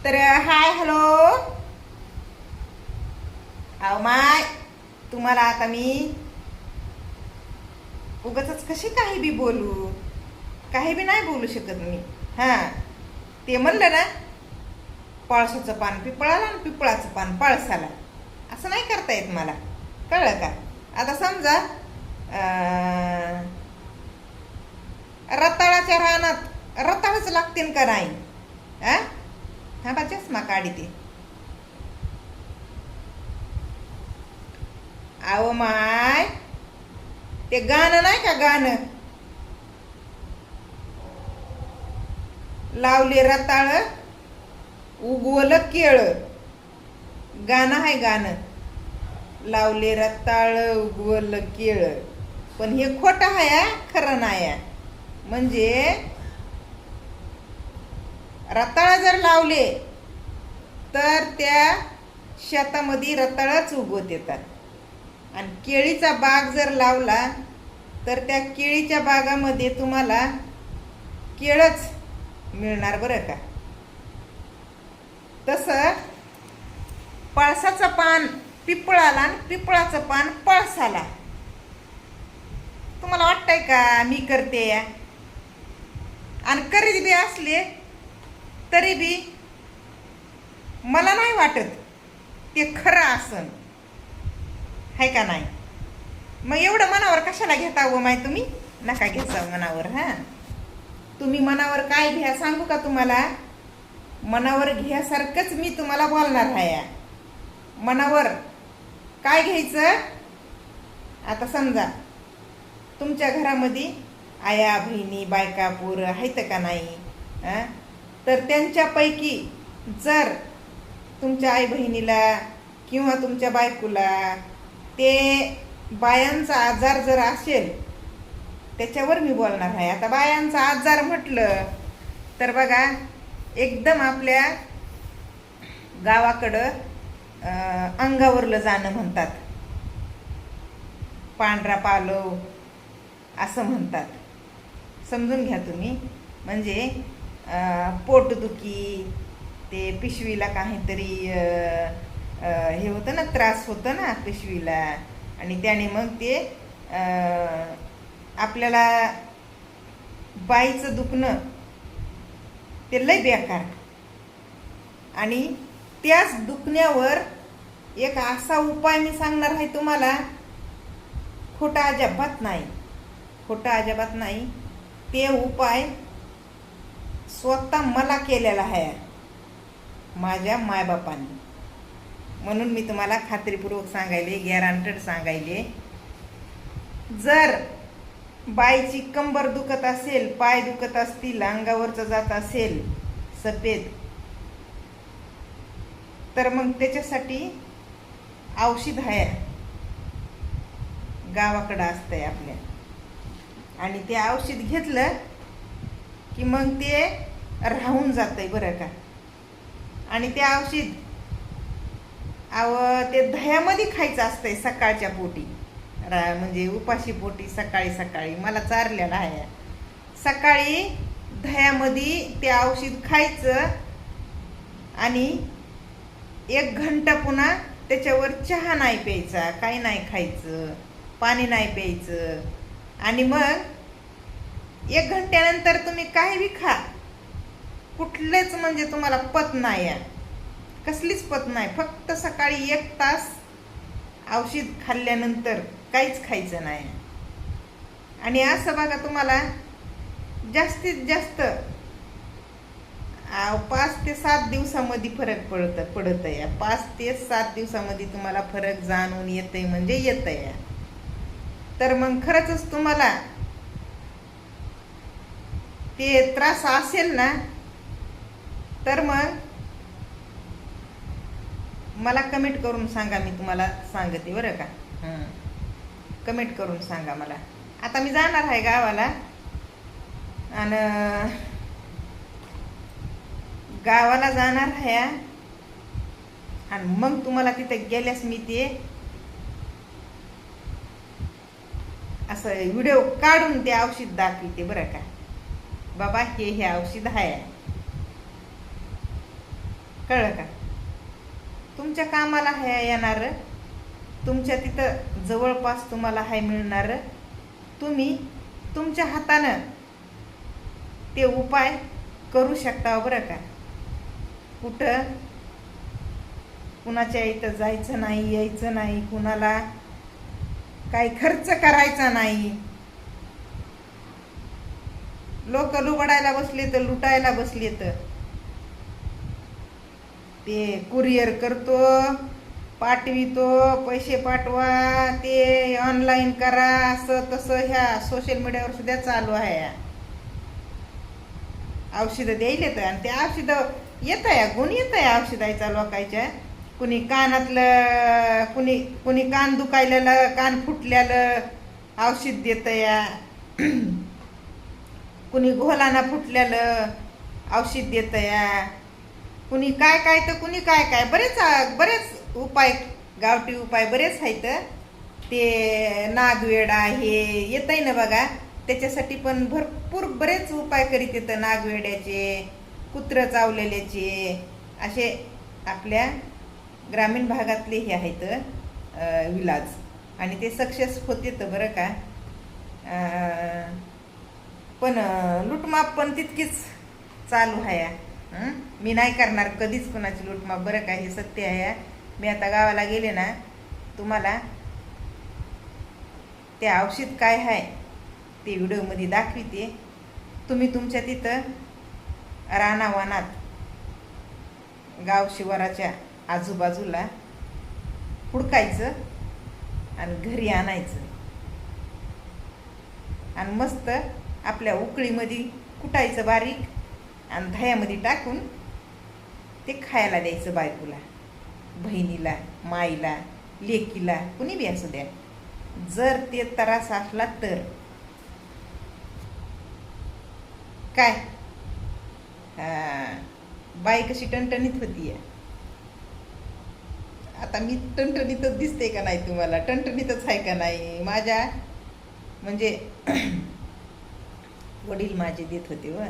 तर hi hello. अहो माय, तुम्हाला आता मी उगाच कशी काही बी बोलू, काही बी नाही बोलू शकत मी. हा, ते म्हणलं ना, पळसाचं पान पिपळाला आणि पिपळाचं पान पळसाला, असं नाही करता येत मला. कळलं का? आता समजा रताळाच्या रानात रताळच लागतील का नाही? हा बा, चष्मा काढी ते. अहो माय, ते गाणं नाही का, गाणं लावले रताळ उगवलं केळ. गाणं आहे गाणं, लावले रताळ उगवलं केळ. पण हे खोटं आहे, खरं नाही. म्हणजे रताळ जर लावले तर त्या शेतामध्ये रताळच उगवत येतात. आणि केळीचा बाग जर लावला तर त्या केळीच्या बागामध्ये तुम्हाला केळच मिळणार, बरं का? तसं पळसाचं पान पिपळाला आणि पिपळाचं पान पळसाला. तुम्हाला वाटतंय का मी करते या? आणि करीत बी असले तरी बी मला नाही वाटत ते खरं असन, आहे का नाही? मग एवढं मनावर कशाला घेता व माय तुम्ही? नका घ्यायचं मनावर. तुम्ही मनावर काय घ्या सांगू का तुम्हाला? मनावर घ्यासारखंच मी तुम्हाला बोलणार आहे. मनावर काय घ्यायचं? आता समजा तुमच्या घरामध्ये आया बहिणी बायका पोरं आहेत का नाही? तर त्यांच्यापैकी जर तुमच्या आई बहिणीला किंवा तुमच्या बायकोला ते बायांचा आजार जर असेल, त्याच्यावर मी बोलणार आहे. आता बायांचा आजार म्हटलं तर बघा, एकदम आपल्या गावाकडं अंगावरलं जाणं म्हणतात, पांढरा पालव असं म्हणतात. समजून घ्या तुम्ही. म्हणजे पोटदुखी, ते पिशवीला काहीतरी हे होतं ना, त्रास होतं ना पिशवीला, आणि त्याने मग ते आपल्याला बाईचं दुखणं ते लय बेकार. आणि त्याच दुखण्यावर एक असा उपाय मी सांगणार आहे तुम्हाला, खोटा अजिबात नाही, खोटा अजिबात नाही. ते उपाय स्वतः मला केलेला आहे माझ्या मायबापांनी. म्हणून मी तुम्हाला खात्रीपूर्वक सांगायले, गॅरंटेड सांगायले, जर बाईची कंबर दुखत असेल, पाय दुखत असतील, अंगावरचं जात असेल सफेद, तर मग त्याच्यासाठी औषध आहे, गावाकडं असतंय आपल्या. आणि ते औषध घेतलं की मग ते राहून जातंय, बरं का? आणि ते औषध ते दह्यामध्ये खायचं असतंय सकाळच्या पोटी, म्हणजे उपाशी पोटी. सकाळी सकाळी मला चारलेलं आहे, सकाळी दह्यामध्ये ते औषध खायचं आणि 1 घंटा पुन्हा त्याच्यावर चहा नाही प्यायचा, काही नाही खायचं, पाणी नाही प्यायचं. आणि मग 1 घंट्यानंतर तुम्ही काही बी खा, कुठलेच म्हणजे तुम्हाला पत नाही, कसलीच पत नाही. फक्त सकाळी 1 तास औषध खाल्ल्यानंतर काहीच खायचं नाही. आणि असं बघा, तुम्हाला जास्तीत जास्त 5 ते 7 दिवसामध्ये फरक पडत आहे. 5 ते 7 दिवसामध्ये तुम्हाला फरक जाणून येतंय, म्हणजे येतंय. तर मग खरंच तुम्हाला ते त्रास असेल ना, तर मग मला कमेंट करून सांगा, मी तुम्हाला सांगते, बरं का? कमेंट करून सांगा मला. आता मी जाणार आहे गावाला, आणि गावाला जाणार आहे, आणि मग तुम्हाला तिथे गेल्यास मी ते असं व्हिडिओ काढून ते औषध दाखवते, बरं का? बाबा हे औषध आहे. कळलं का? तुमच्या कामाला हाय येणार, तुमच्या तिथं जवळपास तुम्हाला हाय मिळणार. तुम्ही तुमच्या हातानं ते उपाय करू शकता बरं का. कुठं कुणाच्या इथं जायचं नाही, यायचं नाही, कुणाला काही खर्च करायचा नाही. लोक लुबाडायला बसले तर लुटायला बसले तर ते कुरिअर करतो, पाठवितो, पैसे पाठवा, ते ऑनलाईन करा, असं तसं ह्या सोशल मीडियावर सुद्धा चालू आहे. औषधं द्यायला तर, आणि ते औषधं येत आहे, गुण येत आहे औषधाचा लोकांच्या. कुणी कानातलं, कुणी कान दुखायलेलं, कान फुटल्यालं औषध देत या, कुणी घोलाना फुटल्यालं औषध देत या, कुणी काय काय तर कुणी काय काय, बरेच उपाय, गावठी उपाय बरेच आहेत. ते नागवेड आहे येत आहे ना बघा, त्याच्यासाठी पण भरपूर बरेच उपाय करीत येतं. नागवेड्याचे, कुत्रं चावलेल्याचे, असे आपल्या ग्रामीण भागातले हे आहेत विलाज, आणि ते सक्सेस होत येतं बरं का. पण लूटमाप पण तितकीच चालू आहे. मी नाही करणार कधीच कोणाची लूटमाप बरं का, हे सत्य आहे. मी आता गावाला गेले ना, तुम्हाला ते औषध काय आहे ते व्हिडिओमध्ये दाखविते. तुम्ही तुमच्या तिथं रानावनात, गाव शिवाराच्या आजूबाजूला हुडकायचं आणि घरी आणायचं, आणि मस्त आपल्या उकळीमध्ये कुटायचं बारीक, आणि दह्यामध्ये टाकून ते खायला द्यायचं बायकोला, बहिणीला, माईला, लेकीला, कुणी बी असू द्या. जर ते त्रास असला तर काय, बाई कशी टणटणीत होतीये. आता मी टणटणीतच दिसते का नाही तुम्हाला? टणटणीतच आहे का नाही? माझ्या म्हणजे वडील माझे देत होते व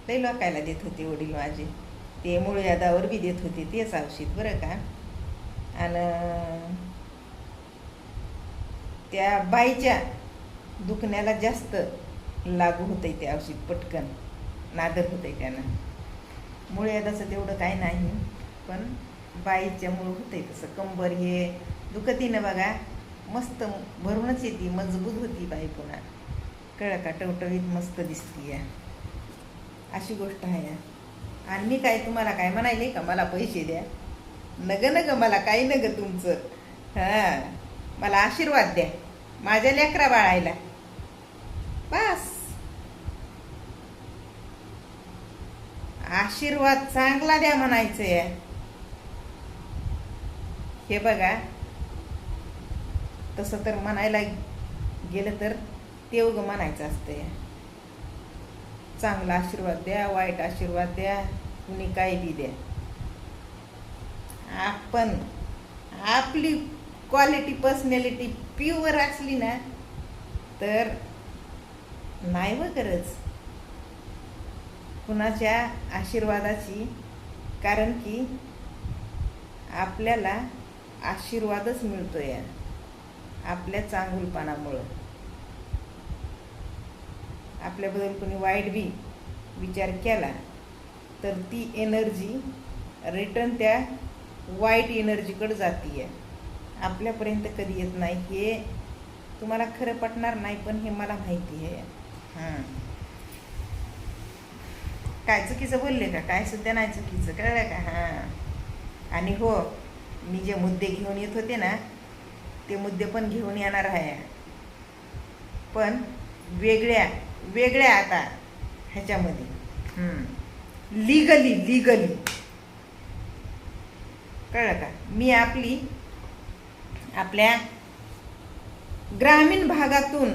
लई लोकायला देत होते वडील माझे. ते मूळ यादावर बी देत होते तेच औषध बरं का. आणि त्या बाईच्या दुखण्याला जास्त लागू होतंय ते औषध, पटकन नादर होतंय त्यानं. मूळ यादाचं तेवढं काय नाही, पण बाईच्यामुळं होतंय तसं. कंबर हे दुखती ना बघा, मस्त भरूनच येते, मजबूत होती बाई पुन्हा. कळलं का? टवटवीत मस्त दिसती आहे, अशी गोष्ट आहे. आणि मी काय तुम्हाला काय म्हणायले का मला पैसे द्या? नग मला काही नग तुमचं. मला आशीर्वाद द्या माझ्या लेकरा बाळायला, बस. आशीर्वाद चांगला द्या म्हणायचंय. हे बघा, तसं तर म्हणायला गेलं तर ते उगं म्हणायचं असतंय. चांगला आशीर्वाद द्या, वाईट आशीर्वाद द्या, कुणी काय बी द्या. आपण आपली क्वालिटी, पर्सनॅलिटी प्युअर असली ना तर नाही व गरज कुणाच्या आशीर्वादाची. कारण की आपल्याला आशीर्वादच मिळतोय आपल्या चांगुलपणामुळं. आपल्याबद्दल कोणी वाईट बी विचार केला तर ती एनर्जी रिटर्न त्या वाईट एनर्जीकडे जातीये, आपल्यापर्यंत कधी येत नाही. हे तुम्हाला खरं पटणार नाही, पण हे मला माहिती आहे. काय चुकीचं बोलले का? काय सुद्धा नाही चुकीचं, कळलं का? आणि हो, मी जे मुद्दे घेऊन येत होते ना ते मुद्दे पण घेऊन येणार आहे, पण वेगळ्या आता ह्याच्यामध्ये, लीगली. कळलं का? मी आपल्या ग्रामीण भागातून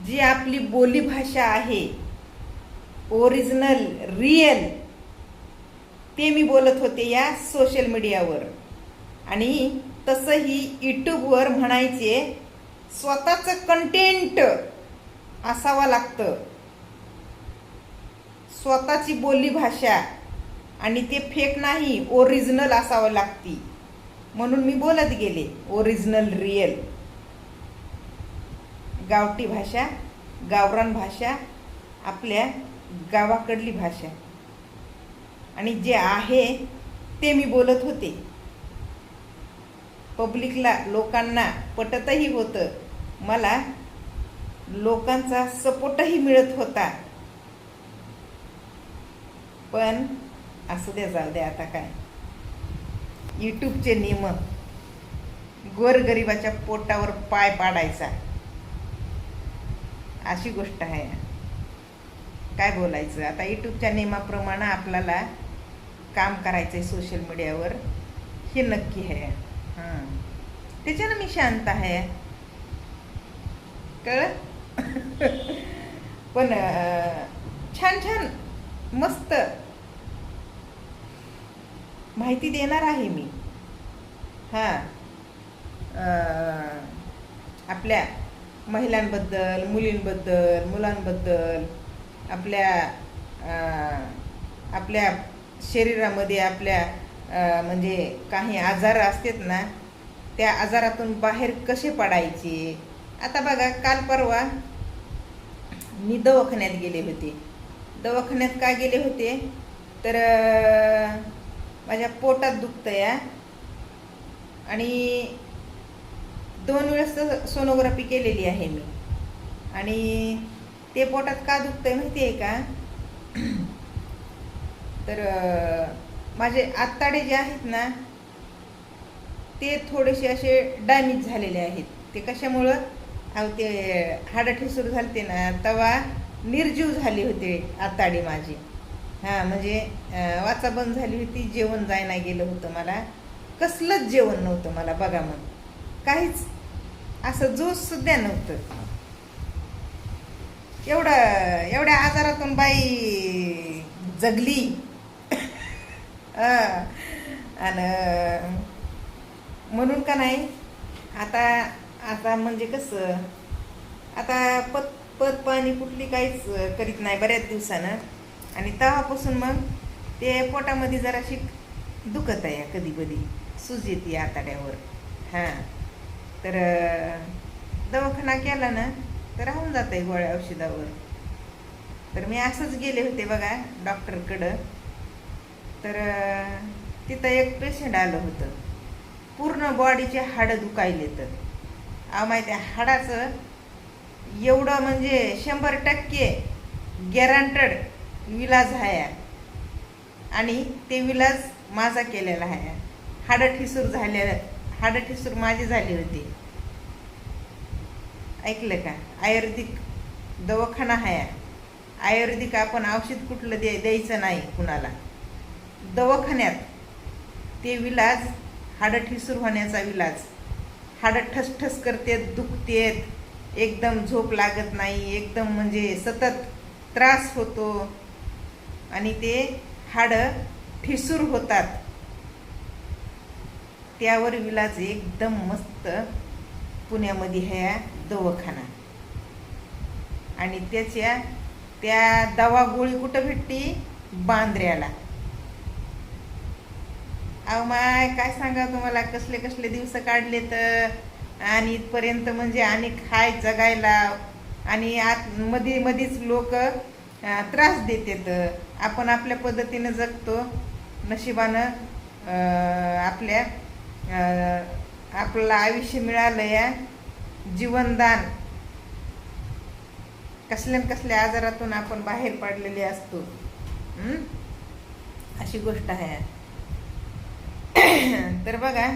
जी आपली बोलीभाषा आहे, ओरिजिनल, रिअल, ते मी बोलत होते या सोशल मीडियावर. आणि तसंही यूट्यूबवर म्हणायचे स्वतःचं कंटेंट असावं लागतं. स्वतःची बोली भाषा आणि ते फेक नाही, ओरिजिनल असावं लागती. म्हणून मी बोलत गेले ओरिजिनल रिअल गावठी भाषा, गावरान भाषा, आपल्या गावाकडली भाषा. आणि जे आहे ते मी बोलत होते. पब्लिकला, लोकांना पटतही होतं. मला लोकांचा सपोर्टही मिळत होता. पण असू द्या, जाऊ द्या, आता काय. यूट्यूबचे नियम, गोरगरिबाच्या पोटावर पाय पाडायचा, अशी गोष्ट आहे. काय बोलायचं आता. यूट्यूबच्या नियमाप्रमाणे आपल्याला काम करायचंय सोशल मीडियावर, हे नक्की आहे. हां, त्याच्यानं मी शांत आहे, कळ. पण छान छान मस्त माहिती देणार आहे मी. हां, आपल्या महिलांबद्दल, मुलींबद्दल, मुलांबद्दल, आपल्या आपल्या शरीरामध्ये आपल्या म्हणजे काही आजार असतात ना, त्या आजारातून बाहेर कसे पडायचे. आता बघा, काल परवा मी दवाखान्यात गेले होते. दवाखान्यात का गेले होते तर माझ्या पोटात दुखतंय आणि 2 वेळेस सोनोग्राफी केलेली आहे मी. आणि ते पोटात का दुखतंय माहिती आहे का, तर माझे आतडे जे आहेत ना, ते थोडेसे असे डॅमेज झालेले आहेत. ते कशामुळं, ते हाडं ठिसूर झालते ना, तेव्हा निर्जीव झाली होते आतडे माझी. हां, म्हणजे वाचा बंद झाली होती, जेवण जायला गेलं होतं मला. कसलंच जेवण नव्हतं मला, बघा मग, काहीच असं जोश सुद्धा नव्हतं. एवढ्या आजारातून बाई जगली. आणि म्हणून का नाही, आता म्हणजे कसं, आता पत पाणी कुठली काहीच करीत नाही बऱ्याच दिवसानं. आणि तेव्हापासून मग ते पोटामध्ये जराशी दुखत आहे, कधी कधी सूज येते आतड्यावर. हां, तर दवाखाना केला ना तर राहून जात आहे गोळ्या औषधावर. तर मी असंच गेले होते बघा डॉक्टरकडं. तर तिथं एक पेशंट आलं होतं, पूर्ण बॉडीचे हाडं दुखायले. तर माहिती आहे, हाडाचं एवढं म्हणजे 100% गॅरंटेड विलाज आहे. आणि ते विलाज माझा केलेला आहे. हाडं ठिसूर माझी झाली होती. ऐकलं का, आयुर्वेदिक दवाखाना आहे. आयुर्वेदिक आपण औषध कुठलं द्यायचं नाही कुणाला. दवाखान्यात ते विलाज, हाडं ठिसूर होण्याचा विलाज. हाडं ठसठस करतेत, दुखतेत, एकदम झोप लागत नाही, एकदम म्हणजे सतत त्रास होतो आणि ते हाडं ठिसूर होतात. त्यावर विलाज एकदम मस्त पुण्यामध्ये आहे दवाखाना. आणि त्या दवा गोळी कुठं भेटती, बांद्र्याला. माय काय सांगा तुम्हाला, कसले कसले दिवस काढले तर. आणि इथपर्यंत म्हणजे आणि खाय जगायला, आणि आत मधीच लोक त्रास देतात. आपण आपल्या पद्धतीनं जगतो. नशिबानं आपल्याला आयुष्य मिळालं या, जीवनदान. कसल्या आजारातून आपण बाहेर पडलेले असतो. अशी गोष्ट आहे. तर बघा,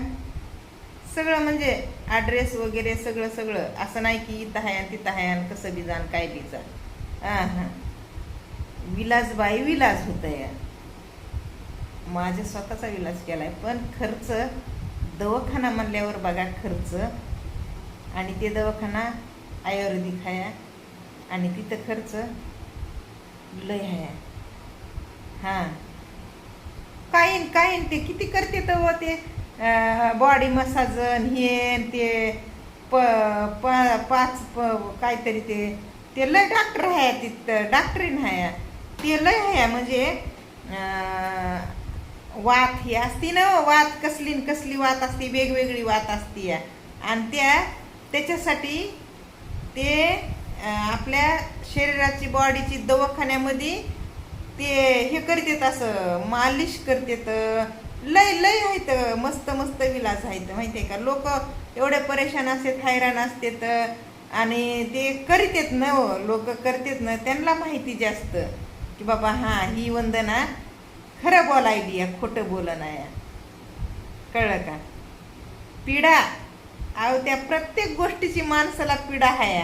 सगळं म्हणजे ॲड्रेस वगैरे सगळं असं नाही की इथं आहे आणि तिथं आहे आणि कसं बी जाण काय बी जा. हां, विलाज बाई विलाज होतं या. माझ्या स्वतःचा विलाज केलाय. पण खर्च, दवाखाना म्हणल्यावर बघा खर्च. आणि ते दवाखाना आयुर्वेदिक आहे आणि तिथं खर्च लय आहे. हां, काही ते किती करते तर ते बॉडी मसाज हे ते पाच काहीतरी ते लय डॉक्टर आहे तिथं, डॉक्टरीन आहे. ते लय आहे म्हणजे वात ही असती ना, वात कसली न कसली वात असती, वेगवेगळी वात असती आणि त्याच्यासाठी ते आपल्या शरीराची बॉडीची दवाखान्यामध्ये ते हे करतात, असं मालिश करतात. लय लय आहेत, मस्त मस्त विलाज आहेत माहितीये का. लोक एवढे परेशान असतात, हैराण असतात आणि ते करीतात ना, लोक करतात ना, त्यांना माहिती जास्त की बाबा हा ही वंदना खरं बोलायली आहे, खोटं बोलणं आहे. कळलं का. पिढा अहो त्या प्रत्येक गोष्टीची माणसाला पिढा आहे,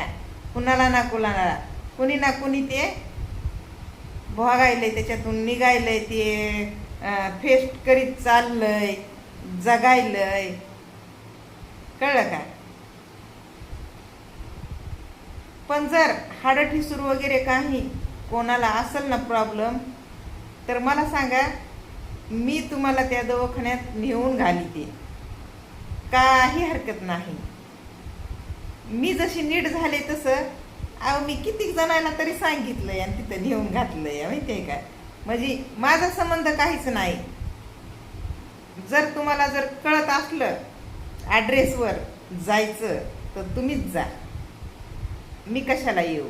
कुणाला ना कुणाला, कुणी ना कुणी ते भोगायलंय, त्याच्यातून निघायलंय, ते फेस्ट करीत चाललंय, जगायलंय. कळलं का. पण जर हाडठिसूर वगैरे काही कोणाला असेल ना प्रॉब्लेम, तर मला सांगा, मी तुम्हाला त्या दवाखान्यात नेऊन घालीते, काही हरकत नाही. मी जशी नीट झाले तसं अहो मी किती जणांना तरी सांगितलंय आणि तिथं नेऊन घातलंय माहितीये का. म्हणजे माझा संबंध काहीच नाही. जर तुम्हाला जर कळत असलं ॲड्रेसवर जायचं तर तुम्हीच जा, मी कशाला येऊ,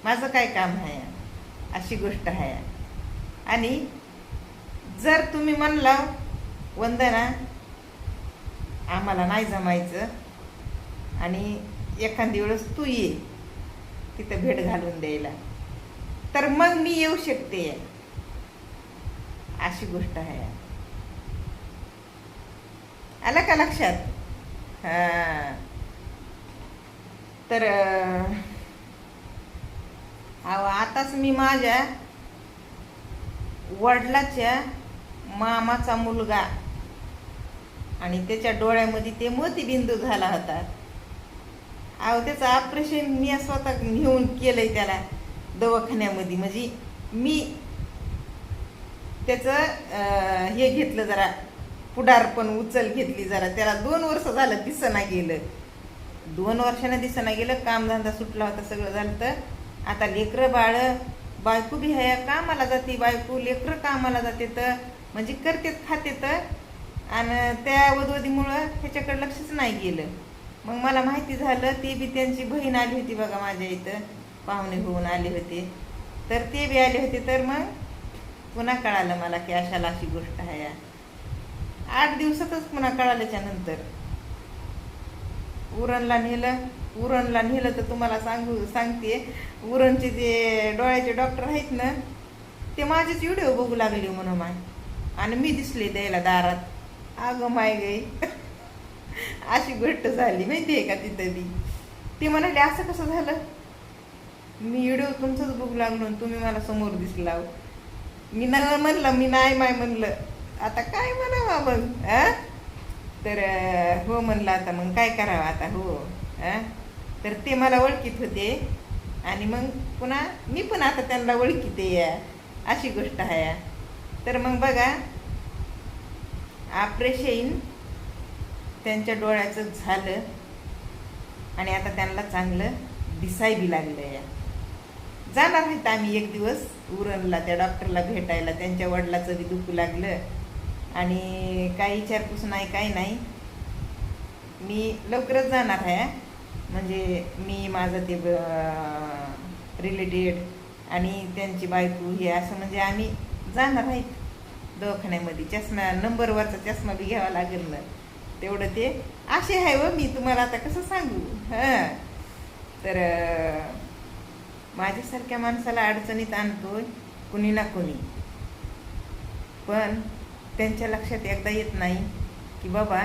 माझं काय काम आहे, अशी गोष्ट आहे. आणि जर तुम्ही म्हणलं वंदना आम्हाला नाही जमायचं आणि एखादी वेळेस तू ये तिथं भेट घालून द्यायला, तर मग मी येऊ शकते, अशी गोष्ट आहे. आलं का लक्षात. हा तर आताच मी माझ्या वडिलाच्या मामाचा मुलगा आणि त्याच्या डोळ्यामध्ये ते मोतीबिंदू झाला होता. अहो त्याचं ऑपरेशन मी स्वतः घेऊन केलंय त्याला दवाखान्यामध्ये. म्हणजे मी त्याचं हे घेतलं, जरा पुढारपण उचल घेतली जरा. त्याला 2 वर्ष झालं दिसना गेलं, 2 वर्षानं दिसना गेलं, कामधंदा सुटला होता, सगळं झालं. तर आता लेकरं बाळ, बायको बी ह्या कामाला जाते, बायको लेकरं कामाला जाते, तर म्हणजे करतेत खातेत, आणि त्या वधवधीमुळं ह्याच्याकडे लक्षच नाही गेलं. मग मला माहिती झालं, ते बी त्यांची बहीण आली होती बघा माझ्या इथं, पाहुणे होऊन आले होते, तर ते बी आले होते. तर मग पुन्हा कळालं मला की अशाला अशी गोष्ट आहे. 8 दिवसातच पुन्हा कळाल्याच्या नंतर उरणला नेलं तर तुम्हाला सांगते, उरणचे जे डोळ्याचे डॉक्टर आहेत ना, ते माझेच व्हिडिओ बघू लागले म्हणून माय, आणि मी दिसले द्यायला दारात. अगं माय गई अशी गोष्ट झाली माहितीये का. तिथं बी ते म्हणाले असं कसं झालं, मी व्हिडिओ तुमचंच बघू लागलो, तुम्ही मला समोर दिसला. मी म्हणलं मी नाही माय म्हणलं, आता काय म्हणावा मग. तर हो म्हणलं, आता मग काय करावं आता. हो तर ते मला ओळखीत होते आणि मग पुन्हा मी पण आता त्यांना ओळखीते, अशी गोष्ट आहे. तर मग बघा, ऑपरेशन त्यांच्या डोळ्याचं झालं आणि आता त्यांना चांगलं दिसाय बी लागलं. जाणार आहेत आम्ही एक दिवस उरणला त्या डॉक्टरला भेटायला. त्यांच्या वडिलाचं बी दुखू लागलं आणि काही विचारपूस नाही, काही नाही. मी लवकरच जाणार आहे, म्हणजे मी माझं ते रिलेटेड आणि त्यांची बायको हे असं, म्हणजे आम्ही जाणार आहेत दवाखान्यामध्ये. चष्मा नंबरवरचा चष्मा बी घ्यावा लागेल ना, तेवढं ते असे आहे व मी तुम्हाला आता कसं सांगू. तर माझ्यासारख्या माणसाला अडचणीत आणतोय कुणी ना कुणी, पण त्यांच्या लक्षात एकदा येत नाही की बाबा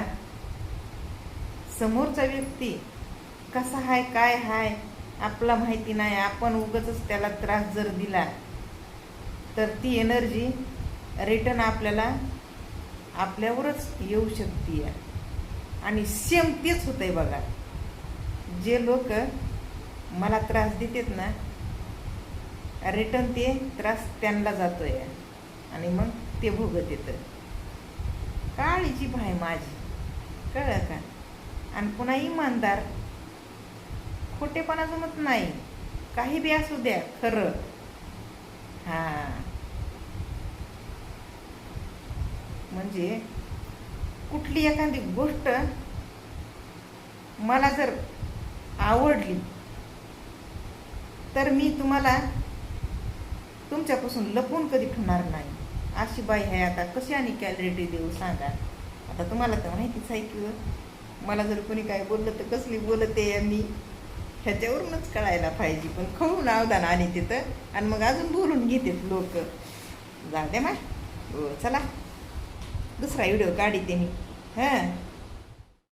समोरचा व्यक्ती कसा हाय, काय हाय, आपला माहिती नाही. आपण उगाचच त्याला त्रास जर दिला तर ती एनर्जी रिटर्न आपल्यावरच येऊ शकते. आणि सेम तेच होतंय बघा. जे लोक मला त्रास देतात ना, रिटर्न ते त्रास त्यांना जातोय आणि मग ते भोगत येतं. काळीची भाय माझी, कळलं का. आणि पुन्हा इमानदार, खोटेपणा जमत नाही, काही बी असू द्या खरं. हां म्हणजे कुठली एखादी गोष्ट मला जर आवडली तर मी तुम्हाला तुमच्यापासून लपवून कधी ठेवणार नाही. अशी बाई आहे. आता कशी आणि कॅलरिटी देऊ सांगा. आता तुम्हाला तर माहितीच आहे की मला जर कोणी काय बोललं तर कसली बोलते मी ह्याच्यावरूनच कळायला पाहिजे. पण खाऊन अवदान आणि तिथं आणि मग अजून बोलून घेतात लोक. जाऊ दे मा. हो चला दुसरा व्हिडिओ काढते मी. हां